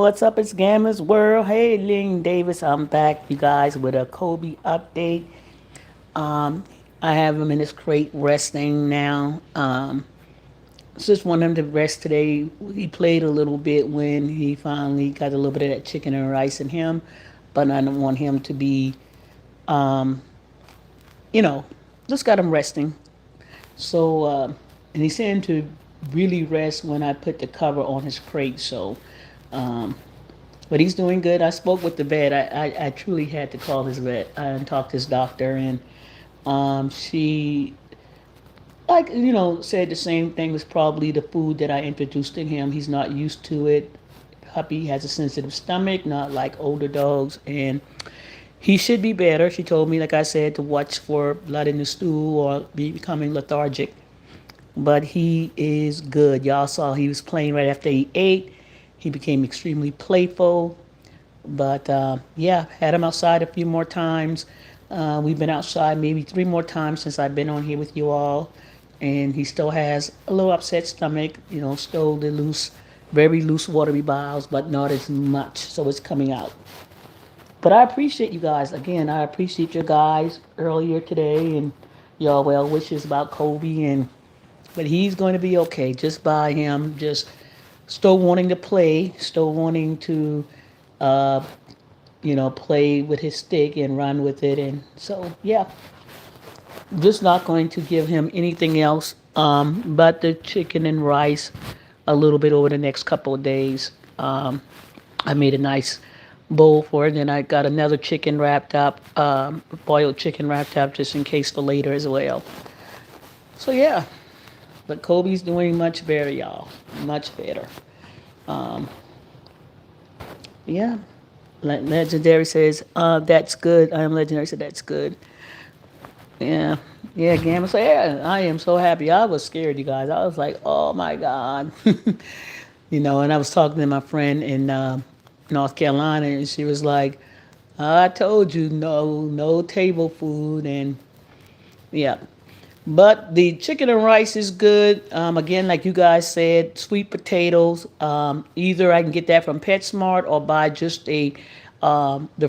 what's up? It's Gamma's World. Hey, Ling Davis, I'm back, you guys, with a Kobe update. Um, I have him in his crate resting now. Just want him to rest today. He played a little bit when he finally got a little bit of that chicken and rice in him, but I don't want him to be, um, you know, just got him resting. And he seemed to really rest when I put the cover on his crate. Um, But he's doing good. I spoke with the vet. I truly had to call his vet and talk to his doctor, and she, said the same thing was probably the food that I introduced to him. He's not used to it. Puppy has a sensitive stomach, not like older dogs, and he should be better. She told me, like I said, to watch for blood in the stool or becoming lethargic. But he is good. Y'all saw he was playing right after he ate. He became extremely playful. But yeah, had him outside a few more times. We've been outside maybe 3 more times since I've been on here with you all. And he still has a little upset stomach, still the loose, very loose watery bowels, but not as much. So it's coming out. But I appreciate you guys. Again, I appreciate you guys earlier today and y'all well wishes about Kobe. But he's going to be okay. Just by him, just still wanting to play, still wanting to uh, play with his stick and run with it. And so, yeah, just not going to give him anything else but the chicken and rice a little bit over the next couple of days. I made a nice bowl for it, and then I got another chicken wrapped up, boiled chicken wrapped up just in case for later as well. So, yeah, but Kobe's doing much better, y'all. Much better. Um, yeah. Legendary says, that's good. I am Legendary said, that's good. Yeah. Yeah, Gamma said, yeah, I am so happy. I was scared, you guys. I was like, oh my God. And I was talking to my friend in North Carolina, and she was like, I told you, no table food. And yeah. But the chicken and rice is good. Again, like you guys said, sweet potatoes. Either I can get that from PetSmart or buy just the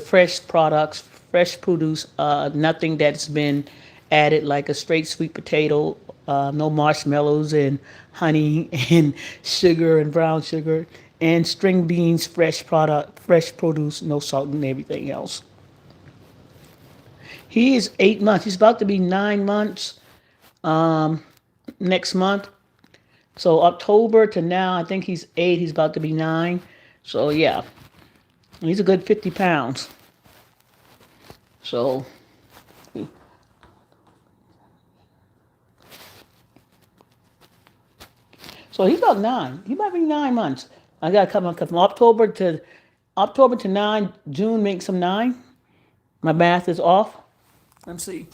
fresh products, fresh produce. Nothing that's been added like a straight sweet potato. No marshmallows and honey and sugar and brown sugar and string beans, fresh produce, no salt and everything else. He is 8 months. He's about to be 9 months next month. So October to now, I think he's 8. He's about to be 9. So yeah, he's a good 50 pounds. So he's about 9. He might be 9 months. I got to come on from October to 9. June makes him 9. My math is off. Let's see.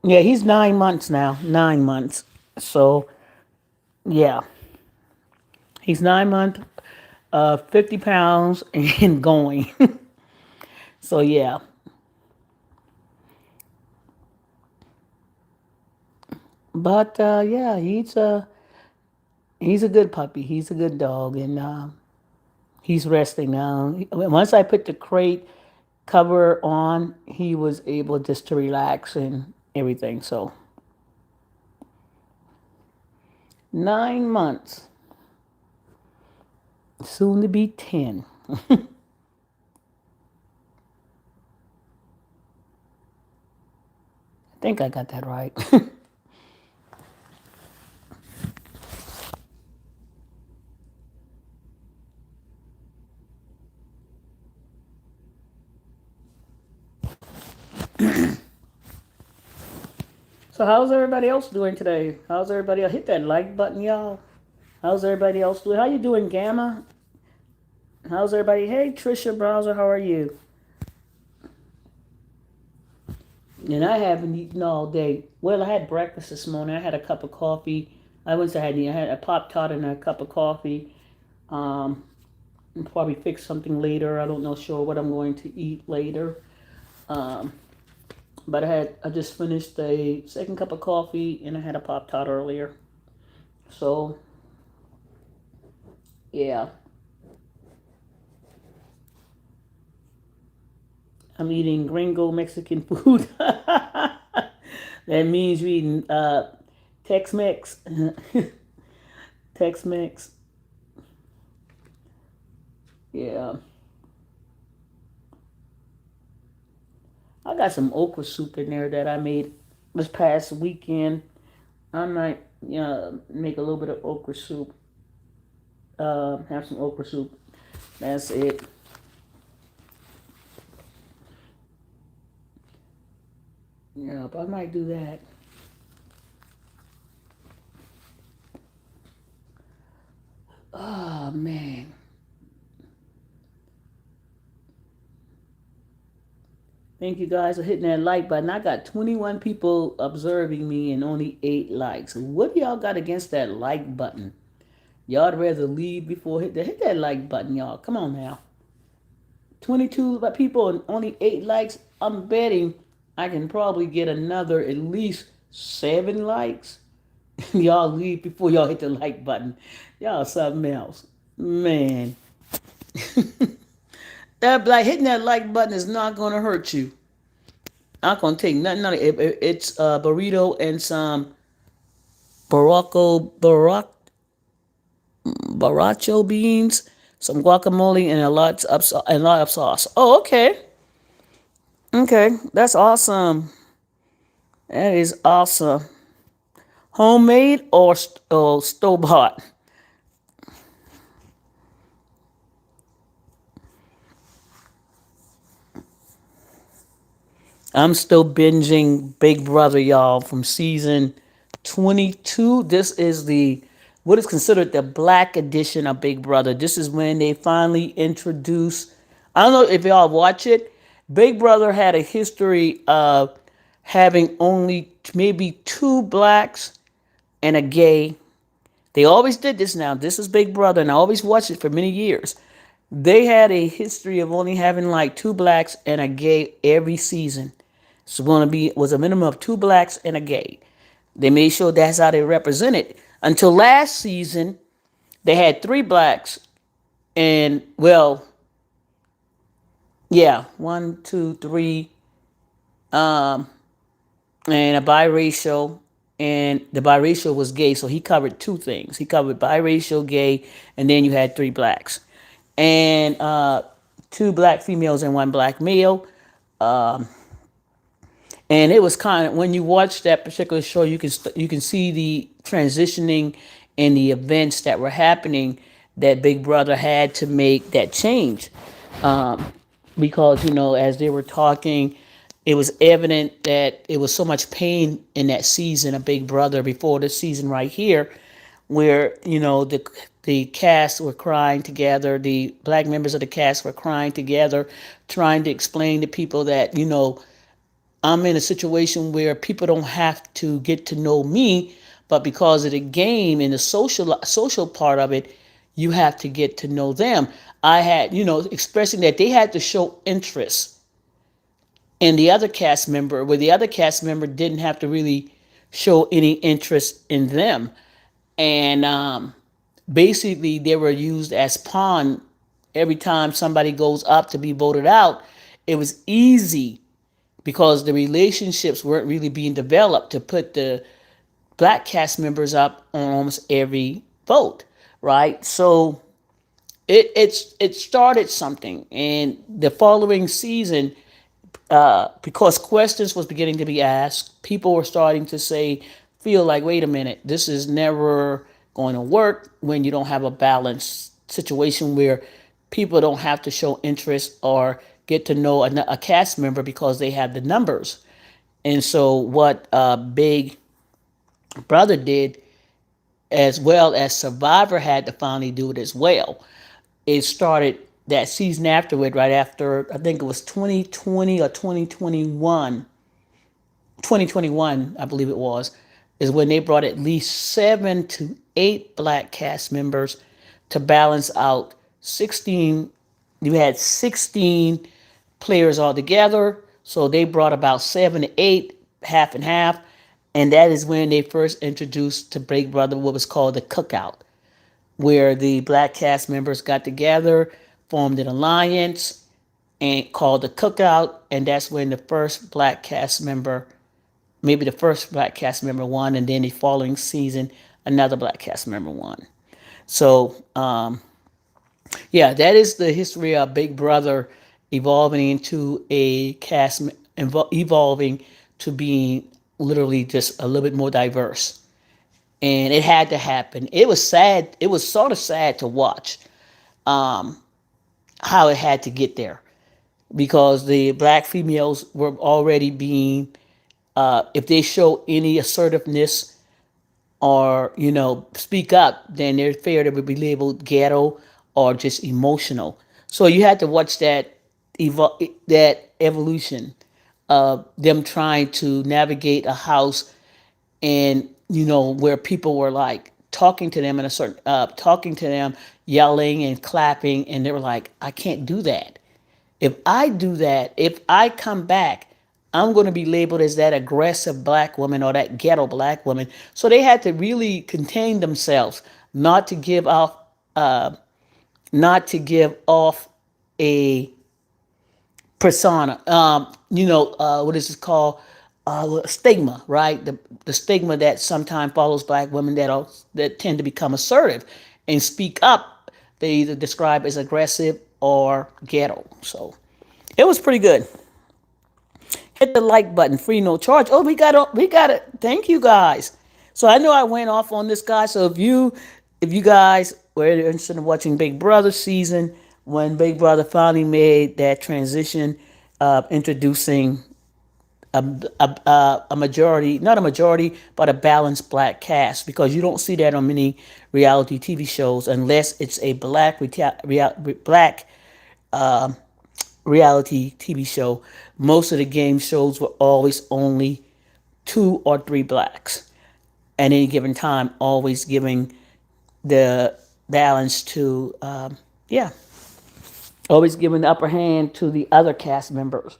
Yeah, he's 9 months now. 9 months. So yeah, he's 9 months, 50 pounds and going. So yeah, but yeah, he's a good puppy. He's a good dog, and he's resting now. Once I put the crate cover on, he was able just to relax and everything. So 9 months, soon to be 10. I think I got that right. So how's everybody else doing today? How's everybody else? Hit that like button, y'all. How's everybody else doing? How you doing, Gamma? How's everybody? Hey, Trisha Browser, how are you? And I haven't eaten all day. Well, I had breakfast this morning. I had a cup of coffee. I wouldn't say I had a Pop Tart and a cup of coffee. Um, and probably fix something later. I don't know sure what I'm going to eat later. Um, but I just finished a second cup of coffee and I had a Pop Tart earlier. So yeah, I'm eating gringo Mexican food. That means we eating Tex-Mex. Tex-Mex. Yeah. I got some okra soup in there that I made this past weekend. I might make a little bit of okra soup. Have some okra soup. That's it. Yeah, but I might do that. Oh man. Thank you guys for hitting that like button. I got 21 people observing me and only 8 likes. What do y'all got against that like button? Y'all rather leave before hit that like button, y'all. Come on now. 22 people and only 8 likes. I'm betting I can probably get another at least 7 likes. Y'all leave before y'all hit the like button. Y'all something else. Man. That like hitting that like button is not gonna hurt you. Not gonna take nothing out of it. It's a burrito and some baracho beans, some guacamole, and a lot of sauce. Oh, okay, okay, that's awesome. That is awesome. Homemade or store bought? I'm still binging Big Brother, y'all, from season 22. This is what is considered the black edition of Big Brother. This is when they finally introduce. I don't know if y'all watch it. Big Brother had a history of having only maybe 2 blacks and a gay. They always did this now. This is Big Brother, and I always watched it for many years. They had a history of only having like 2 blacks and a gay every season. It's going to be was a minimum of 2 blacks and a gay. They made sure that's how they represented. Until last season, they had 3 blacks and well, yeah, one, two, three, and a biracial. And the biracial was gay, so he covered 2 things. He covered biracial, gay, and then you had 3 blacks, and 2 black females and 1 black male. And it was kind of when you watch that particular show, you can see the transitioning and the events that were happening that Big Brother had to make that change. Because as they were talking, it was evident that it was so much pain in that season of Big Brother before the season right here, where the cast were crying together, the black members of the cast were crying together, trying to explain to people that I'm in a situation where people don't have to get to know me, but because of the game and the social part of it, you have to get to know them. I had, expressing that they had to show interest in the other cast member, where the other cast member didn't have to really show any interest in them. And basically, they were used as pawn every time somebody goes up to be voted out. It was easy because the relationships weren't really being developed to put the black cast members up on almost every vote, right? So it started something, and the following season, because questions was beginning to be asked, people were starting to feel like, wait a minute, this is never going to work when you don't have a balanced situation where people don't have to show interest or get to know a cast member because they have the numbers. And so, what Big Brother did, as well as Survivor had to finally do it as well, it started that season afterward, right after, I think it was 2020 or 2021, I believe it was, is when they brought at least 7 to 8 black cast members to balance out 16. You had 16 players altogether, So they brought about 7 to 8, half and half. And that is when they first introduced to Big Brother what was called the cookout, where the black cast members got together, formed an alliance, and called the cookout. And that's when the first black cast member, maybe the first black cast member won. And then the following season, another black cast member won. So, yeah, that is the history of Big Brother evolving into a cast, evolving to being literally just a little bit more diverse. And it had to happen. It was sad. It was sort of sad to watch how it had to get there because the black females were already being, if they show any assertiveness or speak up, then they're fair to be labeled ghetto or just emotional. So you had to watch that evolution of them trying to navigate a house, and where people were like talking to them in a certain talking to them, yelling and clapping, and they were like, I can't do that. If I do that, if I come back, I'm going to be labeled as that aggressive black woman or that ghetto black woman. So they had to really contain themselves, not to give off, not to give off a persona. What is it called? Stigma, right? The stigma that sometimes follows black women that tend to become assertive and speak up. They either describe as aggressive or ghetto. So it was pretty good. Hit the like button, free no charge. Oh, we got it. Thank you guys. So I know I went off on this guy. So if you guys were interested in watching Big Brother season, when Big Brother finally made that transition, introducing a majority, not a majority, but a balanced black cast, because you don't see that on many reality TV shows unless it's a black reality TV show. Most of the game shows were always only 2 or 3 blacks at any given time, always giving the balance to, yeah, always giving the upper hand to the other cast members.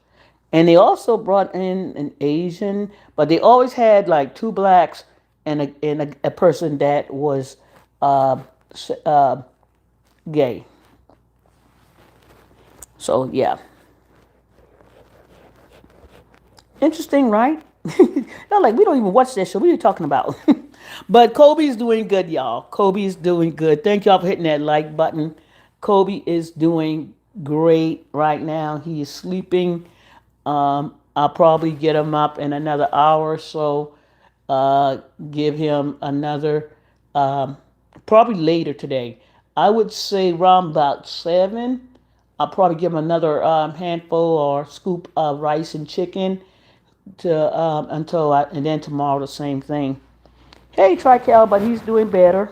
And they also brought in an Asian, but they always had like 2 blacks and a person that was uh, gay. So yeah, interesting, right? They're like, we don't even watch that show. What are you talking about? But Kobe's doing good, y'all. Kobe's doing good. Thank y'all for hitting that like button. Kobe is doing great right now. He is sleeping. I'll probably get him up in another hour or so. Give him another, probably later today. I would say around about 7. I'll probably give him another handful or scoop of rice and chicken to and then tomorrow the same thing. Hey, Trical, but he's doing better.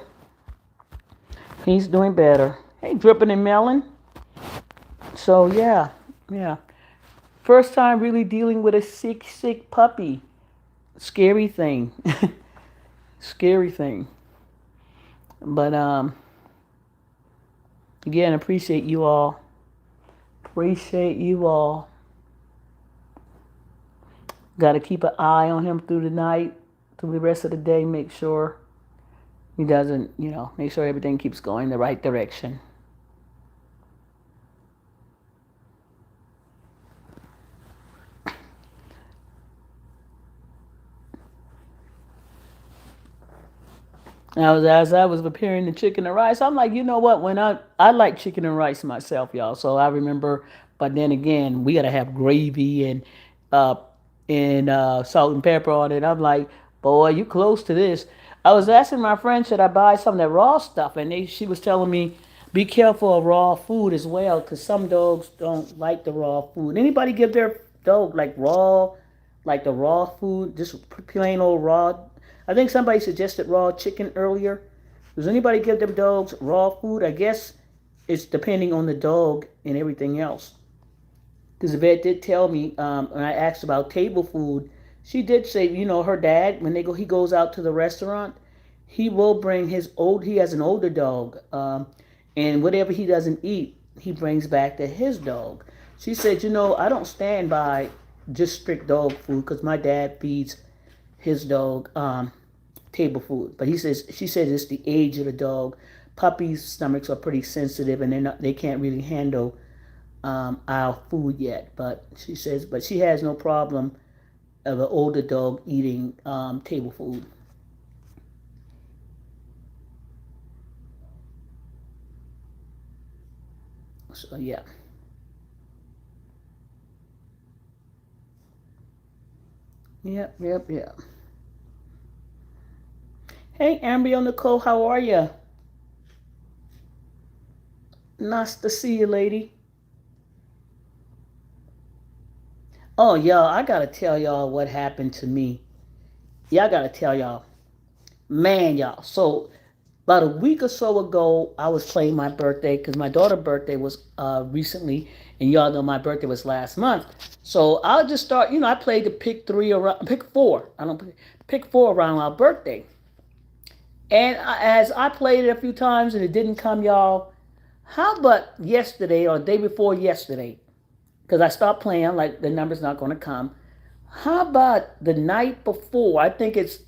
He's doing better. Hey, dripping and melon. So yeah, yeah. First time really dealing with a sick puppy. Scary thing. Scary thing. But again, appreciate you all. Appreciate you all. Got to keep an eye on him through the night, through the rest of the day. Make sure he doesn't, make sure everything keeps going the right direction. As I was preparing the chicken and rice, I'm like, you know what? When I like chicken and rice myself, y'all. So I remember, but then again, we gotta have gravy uh salt and pepper on it. I'm like, boy, you close to this. I was asking my friend, should I buy some of that raw stuff, and she was telling me, be careful of raw food as well, because some dogs don't like the raw food. Anybody give their dog like the raw food, just plain old raw? I think somebody suggested raw chicken earlier. Does anybody give their dogs raw food? I guess it's depending on the dog and everything else. Because the vet did tell me when I asked about table food, she did say, her dad, when he goes out to the restaurant, he will bring he has an older dog, and whatever he doesn't eat, he brings back to his dog. She said, I don't stand by just strict dog food because my dad feeds his dog table food. But she says it's the age of the dog. Puppies' stomachs are pretty sensitive and they can't really handle our food yet. But she has no problem of an older dog eating table food. So yeah. Yep, yep, yep. Hey, Ambrio Nicole, how are you? Nice to see you, lady. Oh, y'all, I gotta tell y'all what happened to me. Yeah, I gotta tell y'all. Man, y'all. So, about a week or so ago, I was playing my birthday because my daughter's birthday was recently, and y'all know my birthday was last month. So I'll just start. I played the pick four. I don't pick four around our birthday. And as I played it a few times and it didn't come, y'all. How about yesterday or the day before yesterday? Because I stopped playing, like the number's not going to come. How about the night before? I think it's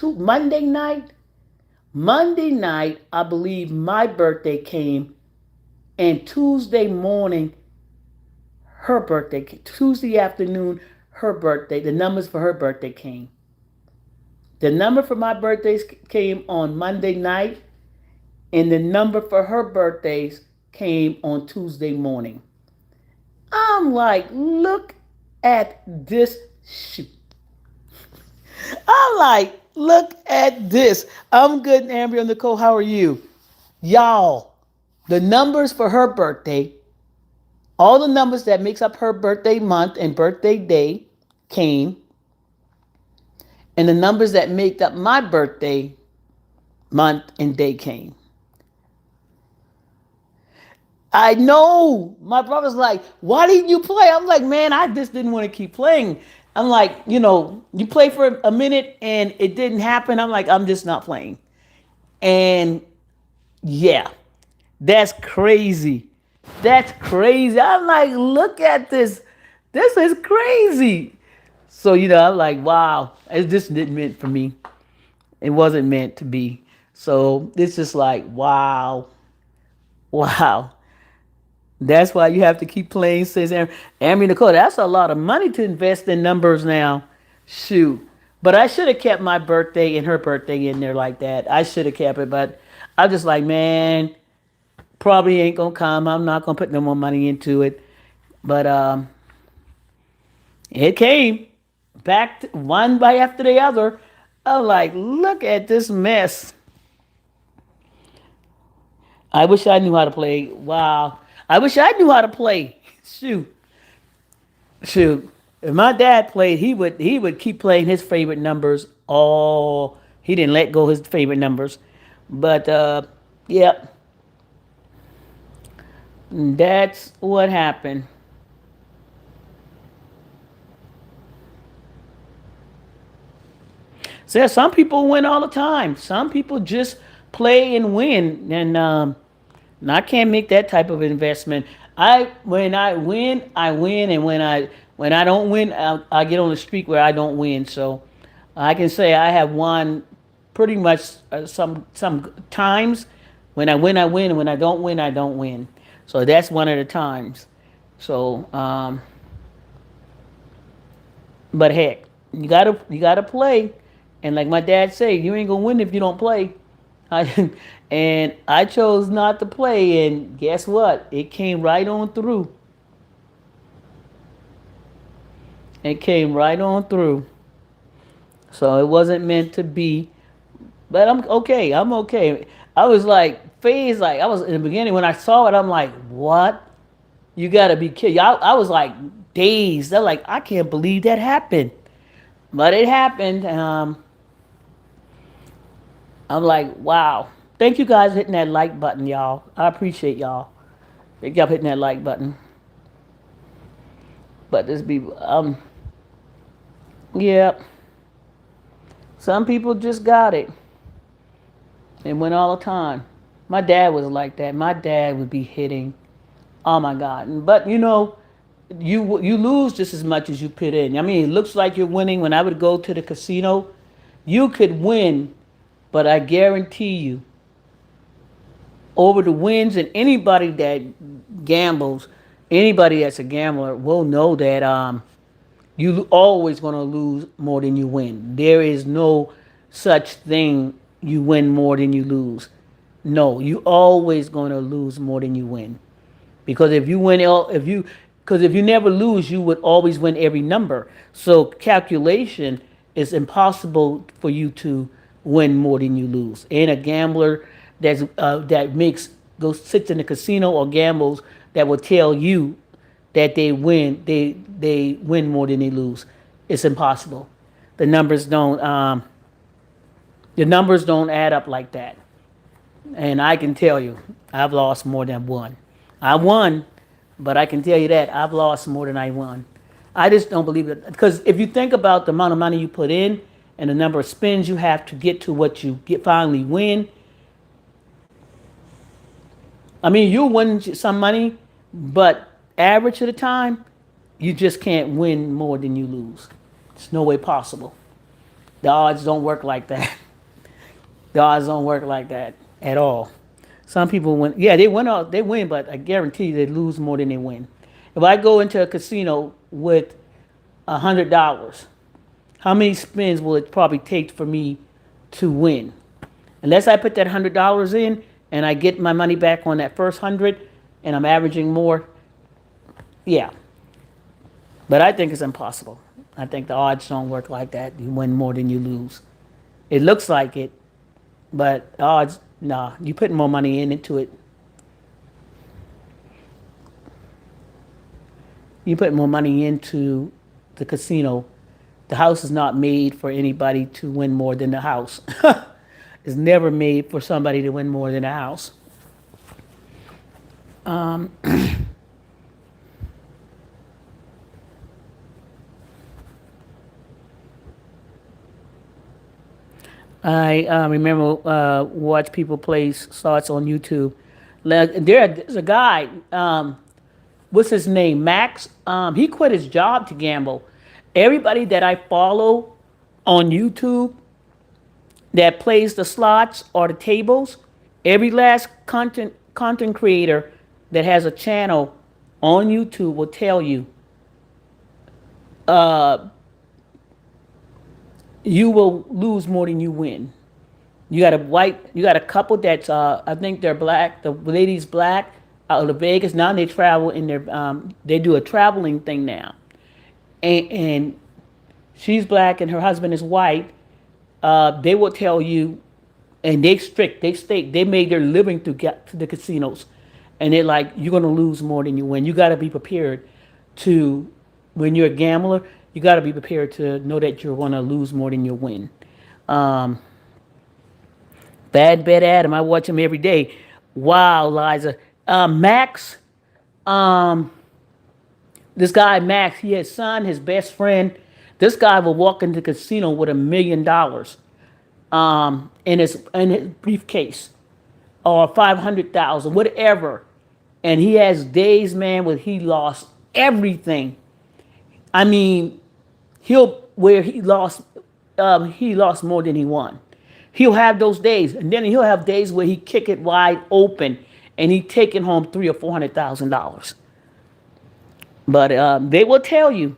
Monday night. Monday night, I believe my birthday came, and Tuesday morning, her birthday. Tuesday afternoon, her birthday. The numbers for her birthday came. The number for my birthdays came on Monday night, and the number for her birthdays came on Tuesday morning. I'm like, look at this shoot. I'm like, look at this. I'm good, Amber and Nicole. How are you? Y'all, the numbers for her birthday, all the numbers that makes up her birthday month and birthday day came, and the numbers that make up my birthday month and day came. I know. My brother's like, why didn't you play? I'm like, man, I just didn't want to keep playing. I'm like, you play for a minute and it didn't happen. I'm like, I'm just not playing. And yeah, that's crazy. That's crazy. I'm like, look at this. This is crazy. So, I'm like, wow, it just didn't meant for me. It wasn't meant to be. So this is like, wow, wow. That's why you have to keep playing, says Amy Nicole. That's a lot of money to invest in numbers now. Shoot. But I should have kept my birthday and her birthday in there like that. I should have kept it, but I'm just like, man, probably ain't gonna come. I'm not gonna put no more money into it. But it came back one by after the other. I'm like, look at this mess. I wish I knew how to play. Wow. I wish I knew how to play. Shoot. Shoot. If my dad played, he would keep playing his favorite numbers all he didn't let go his favorite numbers. But yeah, that's what happened. So yeah, some people win all the time. Some people just play and win, and I can't make that type of investment. I when I win, I win, and when I don't win, I get on a streak where I don't win. So I can say I have won pretty much some times. When I win, I win, and when I don't win, I don't win. So that's one of the times. So, but heck, you gotta play, and like my dad say, you ain't gonna win if you don't play. I, and I chose not to play, and guess what? It came right on through. It came right on through. So it wasn't meant to be. But I'm okay. I'm okay. I was like phased. Like I was in the beginning when I saw it. I'm like, what? You gotta be kidding. I was like dazed. I'm like, I can't believe that happened. But it happened. I'm like, wow. Thank you guys for hitting that like button, y'all. I appreciate y'all. Thank y'all for hitting that like button. But this be yeah. Some people just got it. It went all the time. My dad was like that. My dad would be hitting. Oh my God. But you lose just as much as you put in. I mean, it looks like you're winning. When I would go to the casino, you could win, but I guarantee you, over the wins, and anybody that gambles, anybody that's a gambler will know that you always going to lose more than you win. There is no such thing you win more than you lose. No, you always going to lose more than you win. Because if you win, because if you never lose, you would always win every number. So calculation is impossible for you to win more than you lose. And a gambler that makes goes sits in the casino or gambles that will tell you that they win more than they lose. It's impossible. The numbers don't the numbers don't add up like that. And I can tell you, I've lost more than one. I won, but I can tell you that I've lost more than I won. I just don't believe it. Because if you think about the amount of money you put in and the number of spins you have to get to what you get finally win, I mean, you'll win some money, but average of the time, you just can't win more than you lose. It's no way possible. The odds don't work like that. The odds don't work like that at all. Some people win. Yeah, they win, but I guarantee you they lose more than they win. If I go into a casino with $100, how many spins will it probably take for me to win? Unless I put that $100 in and I get my money back on that first 100 and I'm averaging more, yeah. But I think it's impossible. I think the odds don't work like that. You win more than you lose. It looks like it, but the odds, nah, you put more money into it. You put more money into the casino. The house is not made for anybody to win more than the house. It's never made for somebody to win more than the house. I remember watch people play slots on YouTube. There's a guy. What's his name? Max. He quit his job to gamble. Everybody that I follow on YouTube that plays the slots or the tables, every last content creator that has a channel on YouTube will tell you you will lose more than you win. You got a couple that's I think they're black. The lady's black out of Vegas. Now they travel in their they do a traveling thing now, and she's black and her husband is white. They will tell you, and they strict. They state they made their living to get to the casinos, and they're like, you're gonna lose more than you win. You got to be prepared to, when you're a gambler, you got to be prepared to know that you're gonna lose more than you win. Um, Bad Bet Adam, I watch him every day. Wow, Liza. Max, um, this guy Max, he has son, his best friend. This guy will walk into the casino with $1 million in his briefcase, or 500,000, whatever. And he has days, man, where he lost everything. I mean, he lost more than he won. He'll have those days, and then he'll have days where he kick it wide open, and he taking home $300,000 or $400,000. But they will tell you,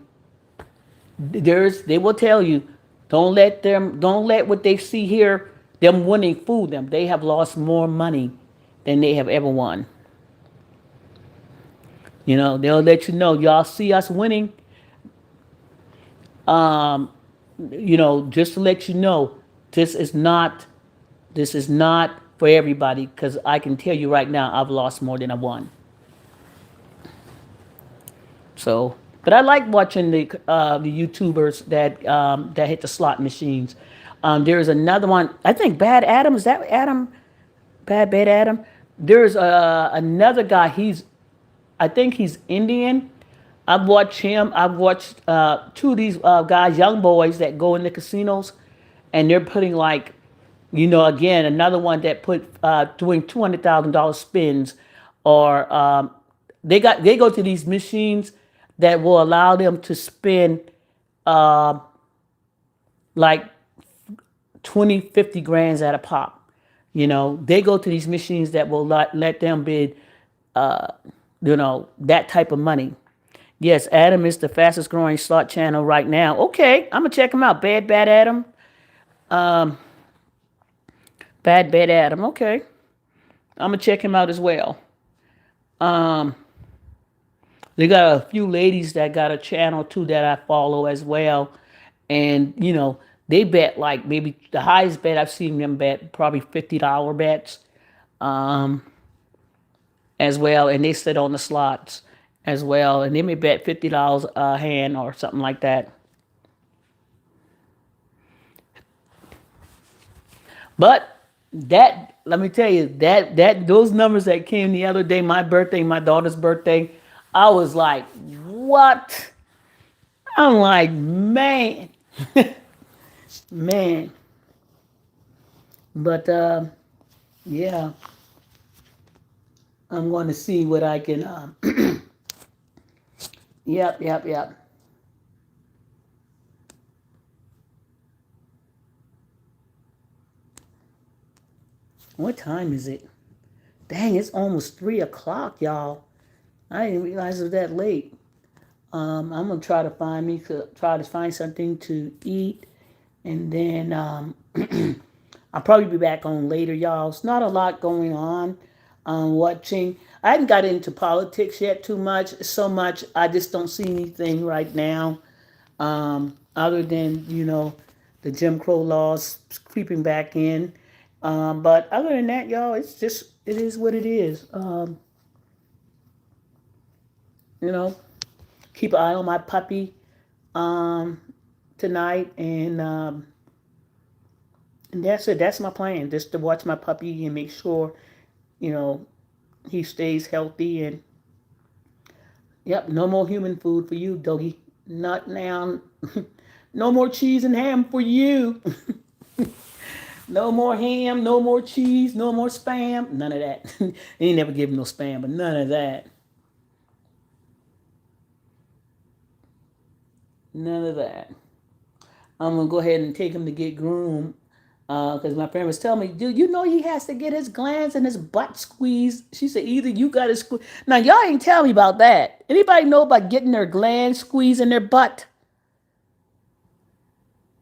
they will tell you, don't let what they see here, them winning, fool them. They have lost more money than they have ever won. You know, they'll let you know, y'all see us winning. Um, just to let you know, this is not this is not for everybody, because I can tell you right now, I've lost more than I won. So, but I like watching the YouTubers that hit the slot machines. There's another one. I think Bad Adam, is that Adam? Bad Adam. There's another guy. I think he's Indian. I've watched him. I've watched two of these guys, young boys that go in the casinos, and they're putting like, again, another one that put doing $200,000 spins, or they go to these machines that will allow them to spend uh, like 20, 50 grands at a pop. They go to these machines that will let them bid, that type of money. Yes, Adam is the fastest growing slot channel right now. Okay, I'm gonna check him out. Bad Adam. Bad Adam. Okay, I'm gonna check him out as well. They got a few ladies that got a channel too that I follow as well, and they bet like maybe the highest bet I've seen them bet probably $50 bets, as well, and they sit on the slots as well, and they may bet $50 a hand or something like that. But that, let me tell you, that those numbers that came the other day, my birthday, my daughter's birthday, I was like, what? I'm like, man, man. But yeah, I'm going to see what I can. Yep. What time is it? Dang, it's almost 3 o'clock, y'all. I didn't realize it was that late. I'm gonna try to find something to eat, and then I'll probably be back on later, y'all. It's not a lot going on. Watching. I haven't got into politics yet too much. So much. I just don't see anything right now, other than the Jim Crow laws creeping back in. But other than that, y'all, it is what it is. You know, keep an eye on my puppy um, tonight, and that's it. That's my plan, just to watch my puppy and make sure you know he stays healthy. And yep, no more human food for you, doggy. Not now. No more cheese and ham for you. No more ham, no more cheese, no more spam. None of that. They ain't never give him no spam, but none of that. None of that. I'm gonna go ahead and take him to get groomed. Because my friend was telling me, dude, he has to get his glands and his butt squeezed. She said, either you got to squeeze. Now, y'all ain't tell me about that. Anybody know about getting their glands squeezed in their butt?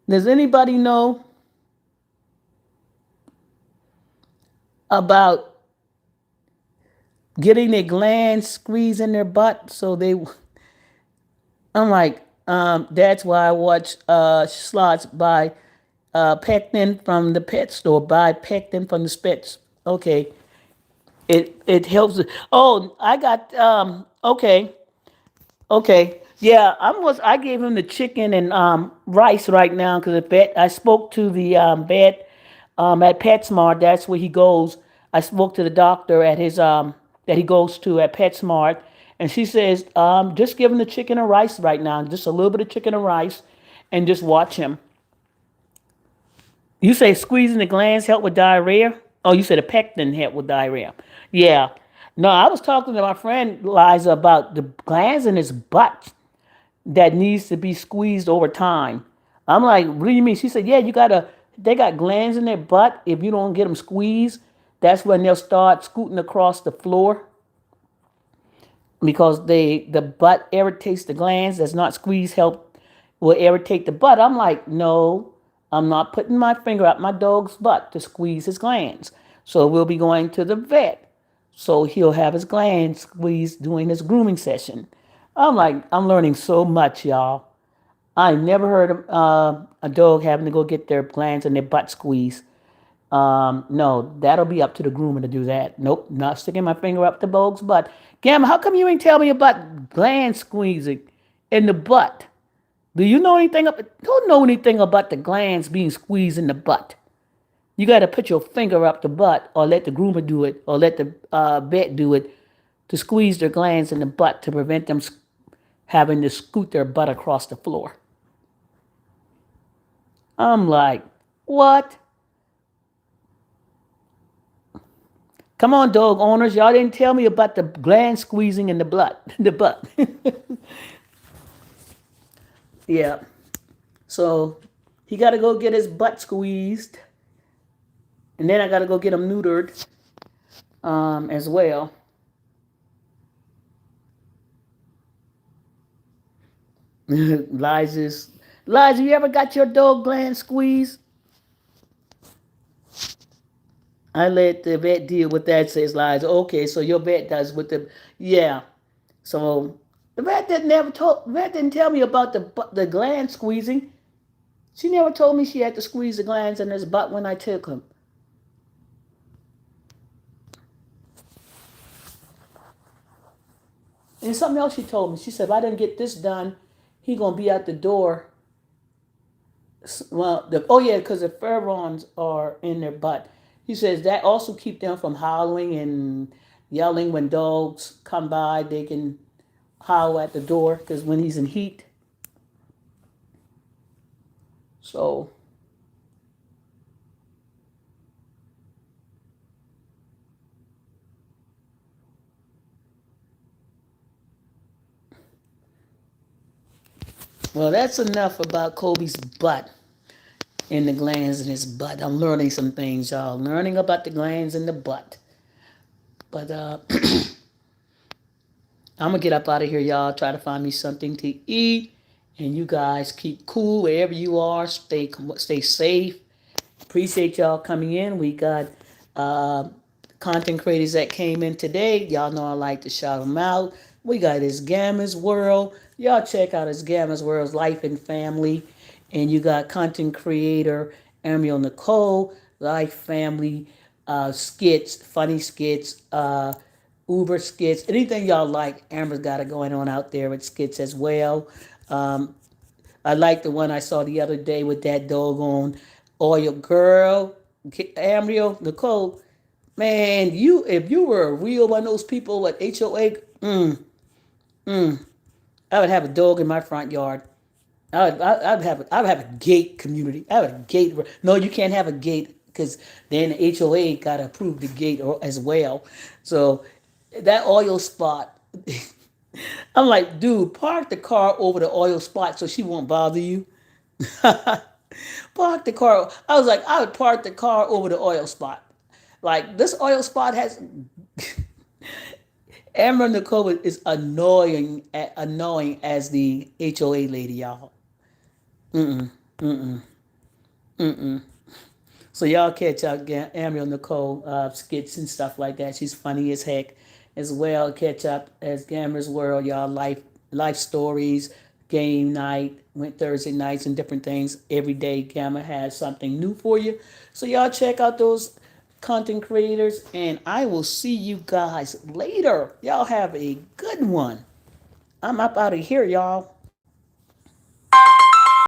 Does anybody know about getting their glands squeezed in their butt? I'm like, that's why I watch slots by pectin from the pet store. Buy pectin from the pets. Okay, it helps. Oh, I got okay. Okay. Yeah, I gave him the chicken and rice right now because I spoke to the vet at PetSmart. That's where he goes. I spoke to the doctor at his that he goes to at PetSmart, and she says just give him the chicken and rice right now, just a little bit of chicken and rice, and just watch him. You say squeezing the glands help with diarrhea? Oh, you said a pectin help with diarrhea. Yeah. No, I was talking to my friend Liza about the glands in his butt that needs to be squeezed over time. I'm like, what do you mean? She said, yeah, they got glands in their butt. If you don't get them squeezed, that's when they'll start scooting across the floor because the butt irritates the glands. That's not squeezed will irritate the butt. I'm like, no, I'm not putting my finger up my dog's butt to squeeze his glands. So we'll be going to the vet. So he'll have his glands squeezed during his grooming session. I'm like, I'm learning so much, y'all. I never heard of a dog having to go get their glands and their butt squeezed. No, that'll be up to the groomer to do that. Nope, not sticking my finger up the dog's butt. Gamma, how come you ain't tell me about gland squeezing in the butt? Do you know anything? Don't know anything about the glands being squeezed in the butt. You got to put your finger up the butt, or let the groomer do it, or let the vet do it, to squeeze their glands in the butt to prevent them having to scoot their butt across the floor. I'm like, what? Come on, dog owners, y'all didn't tell me about the gland squeezing in the butt. The butt. Yeah. So he got to go get his butt squeezed, and then I got to go get him neutered as well. Liza's Liza, you ever got your dog gland squeezed? I let the vet deal with that, says Liza. Okay, so your vet does with the yeah. So the vet didn't tell me about the gland squeezing. She never told me she had to squeeze the glands in his butt when I took him. And something else she told me. She said if I didn't get this done, he gonna be at the door. Well, oh yeah, because the pheromones are in their butt. He says that also keep them from howling and yelling when dogs come by. They can howl at the door because when he's in heat. So, well, that's enough about Kobe's butt and the glands in his butt. I'm learning some things, y'all. Learning about the glands in the butt. But I'm gonna get up out of here, y'all. Try to find me something to eat, and you guys keep cool wherever you are. Stay safe. Appreciate y'all coming in. We got uh, content creators that came in today. Y'all know I like to shout them out. We got his Gamma's World. Y'all check out his Gamma's World's Life and Family. And you got content creator Ariel Nicole, Life Family skits, funny skits, Uber skits, anything y'all like. Amber's got it going on out there with skits as well. Um, I like the one I saw the other day with that doggone oil girl, Amrio, Nicole. Man, you if you were a real one of those people at HOA, I would have a dog in my front yard. I'd have a gate community. I have a gate. No, you can't have a gate because then the HOA got to approve the gate as well. So that oil spot. I'm like, dude, park the car over the oil spot so she won't bother you. Park the car. I was like, I would park the car over the oil spot. Like this oil spot has Amber Nicole is annoying as the HOA lady, y'all. So y'all catch out Amber Nicole skits and stuff like that. She's funny as heck as well. Catch up as Gammer's World, y'all life stories, game night, went Thursday nights and different things. Every day Gamma has something new for you. So y'all check out those content creators and I will see you guys later. Y'all have a good one. I'm up out of here, y'all.